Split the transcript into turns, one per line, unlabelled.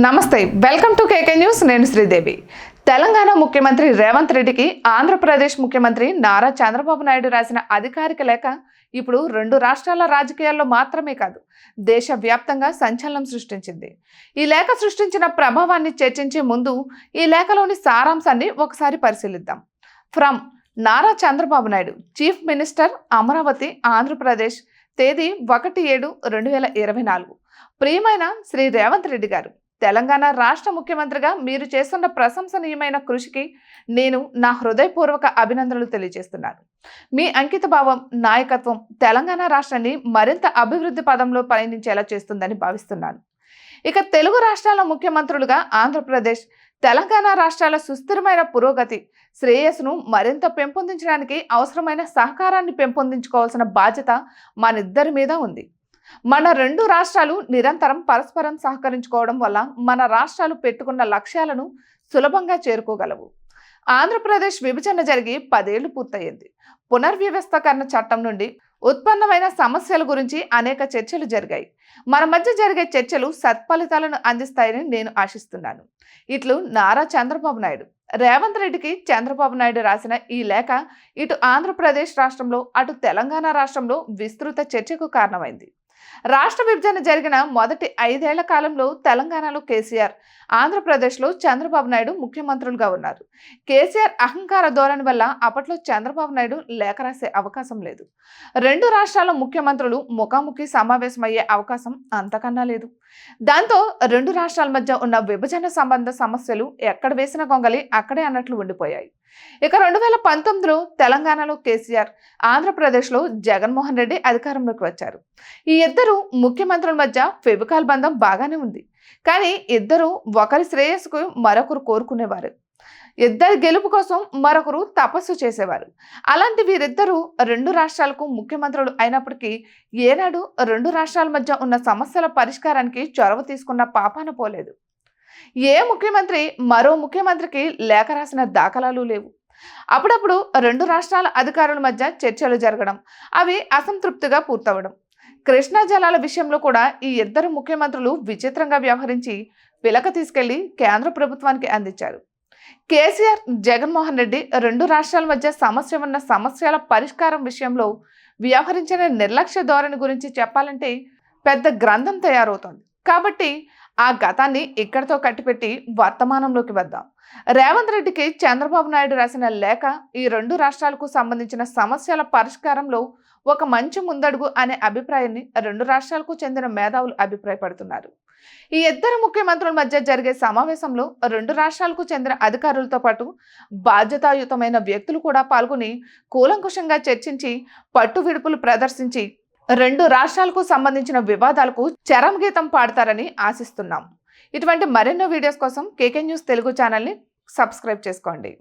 నమస్తే, welcome to KK news. నేను శ్రీదేవి. తెలంగాణ ముఖ్యమంత్రి రేవంత్ రెడ్డికి ఆంధ్రప్రదేశ్ ముఖ్యమంత్రి నారా చంద్రబాబు నాయుడు రాసిన అధికారిక లేఖ ఇప్పుడు రెండు రాష్ట్రాల రాజకీయాల్లో మాత్రమే కాదు, దేశవ్యాప్తంగా సంచలనం సృష్టించింది. ఈ లేఖ సృష్టించిన ప్రభావాన్ని చర్చించే ముందు ఈ లేఖలోని సారాంశాన్ని ఒకసారి పరిశీలిద్దాం. From Nara Chandrababu Naidu, chief minister, Amaravati, Andhra Pradesh, తేదీ 1/7/2024. ప్రియమైన శ్రీ రేవంత్ రెడ్డి గారు, తెలంగాణ రాష్ట్ర ముఖ్యమంత్రిగా మీరు చేస్తున్న ప్రశంసనీయమైన కృషికి నేను నా హృదయపూర్వక అభినందనలు తెలియజేస్తున్నాను. మీ అంకితభావం, నాయకత్వం తెలంగాణ రాష్ట్రాన్ని మరింత అభివృద్ధి పదంలో పయనించేలా చేస్తుందని భావిస్తున్నాను. ఇక తెలుగు రాష్ట్రాల ముఖ్యమంత్రులుగా ఆంధ్రప్రదేశ్, తెలంగాణ రాష్ట్రాల సుస్థిరమైన పురోగతి, శ్రేయస్సును మరింత పెంపొందించడానికి అవసరమైన సహకారాన్ని పెంపొందించుకోవాల్సిన బాధ్యత మనిద్దరి మీద ఉంది. మన రెండు రాష్ట్రాలు నిరంతరం పరస్పరం సహకరించుకోవడం వల్ల మన రాష్ట్రాలు పెట్టుకున్న లక్ష్యాలను సులభంగా చేరుకోగలవు. ఆంధ్రప్రదేశ్ విభజన జరిగి 10 ఏళ్లు పూర్తయింది. పునర్వ్యవస్థీకరణ చట్టం నుండి ఉత్పన్నమైన సమస్యల గురించి అనేక చర్చలు జరిగాయి. మన మధ్య జరిగే చర్చలు సత్ఫలితాలను అందిస్తాయని నేను ఆశిస్తున్నాను. ఇట్లు నారా చంద్రబాబు నాయుడు. రేవంత్ రెడ్డికి చంద్రబాబు నాయుడు రాసిన ఈ లేఖ ఇటు ఆంధ్రప్రదేశ్ రాష్ట్రంలో, అటు తెలంగాణ రాష్ట్రంలో విస్తృత చర్చకు కారణమైంది. రాష్ట్ర విభజన జరిగిన మొదటి 5 ఏళ్ల కాలంలో తెలంగాణలో కేసీఆర్, ఆంధ్రప్రదేశ్లో చంద్రబాబు నాయుడు ముఖ్యమంత్రులుగా ఉన్నారు. కేసీఆర్ అహంకార ధోరణి వల్ల అప్పట్లో చంద్రబాబు నాయుడు లేఖ రాసే అవకాశం లేదు. రెండు రాష్ట్రాల ముఖ్యమంత్రులు ముఖాముఖి సమావేశమయ్యే అవకాశం అంతకన్నా లేదు. దాంతో రెండు రాష్ట్రాల మధ్య ఉన్న విభజన సంబంధ సమస్యలు ఎక్కడ వేసిన గొంగలి అక్కడే అన్నట్లు ఉండిపోయాయి. ఇక 2019లో తెలంగాణలో కేసీఆర్, ఆంధ్రప్రదేశ్లో జగన్మోహన్ రెడ్డి అధికారంలోకి వచ్చారు. ఈ ఇద్దరు ముఖ్యమంత్రుల మధ్య ఫెవికాల్ బంధం బాగానే ఉంది. కానీ ఇద్దరు ఒకరి శ్రేయస్సుకు మరొకరు కోరుకునేవారు. ఇద్దరి గెలుపు కోసం మరొకరు తపస్సు చేసేవారు. అలాంటి వీరిద్దరూ రెండు రాష్ట్రాలకు ముఖ్యమంత్రులు అయినప్పటికీ ఏనాడు రెండు రాష్ట్రాల మధ్య ఉన్న సమస్యల పరిష్కారానికి చొరవ తీసుకున్న పాపాన పోలేదు. ఏ ముఖ్యమంత్రి మరో ముఖ్యమంత్రికి లేఖ రాసిన దాఖలాలు లేవు. అప్పుడప్పుడు రెండు రాష్ట్రాల అధికారుల మధ్య చర్చలు జరగడం, అవి అసంతృప్తిగా పూర్తవడం. కృష్ణా జలాల విషయంలో కూడా ఈ ఇద్దరు ముఖ్యమంత్రులు విచిత్రంగా వ్యవహరించి పిలక తీసుకెళ్లి కేంద్ర ప్రభుత్వానికి అందించారు. కేసీఆర్, జగన్మోహన్ రెడ్డి రెండు రాష్ట్రాల మధ్య సమస్య ఉన్న సమస్యల పరిష్కారం విషయంలో వ్యవహరించిన నిర్లక్ష్య ధోరణి గురించి చెప్పాలంటే పెద్ద గ్రంథం తయారవుతోంది. కాబట్టి ఆ గతాన్ని ఇక్కడితో కట్టిపెట్టి వర్తమానంలోకి వద్దాం. రేవంత్ రెడ్డికి చంద్రబాబు నాయుడు రాసిన లేఖ ఈ రెండు రాష్ట్రాలకు సంబంధించిన సమస్యల పరిష్కారంలో ఒక మంచి ముందడుగు అనే అభిప్రాయాన్ని రెండు రాష్ట్రాలకు చెందిన మేధావులు అభిప్రాయపడుతున్నారు. ఈ ఇద్దరు ముఖ్యమంత్రుల మధ్య జరిగే సమావేశంలో రెండు రాష్ట్రాలకు చెందిన అధికారులతో పాటు బాధ్యతాయుతమైన వ్యక్తులు కూడా పాల్గొని కూలంకుషంగా చర్చించి పట్టు విడుపులు ప్రదర్శించి రెండు రాష్ట్రాలకు సంబంధించిన వివాదాలకు చరమగీతం పాడతారని ఆశిస్తున్నాం. ఇటువంటి మరెన్నో వీడియోస్ కోసం కేకే న్యూస్ తెలుగు ఛానల్ని సబ్స్క్రైబ్ చేసుకోండి.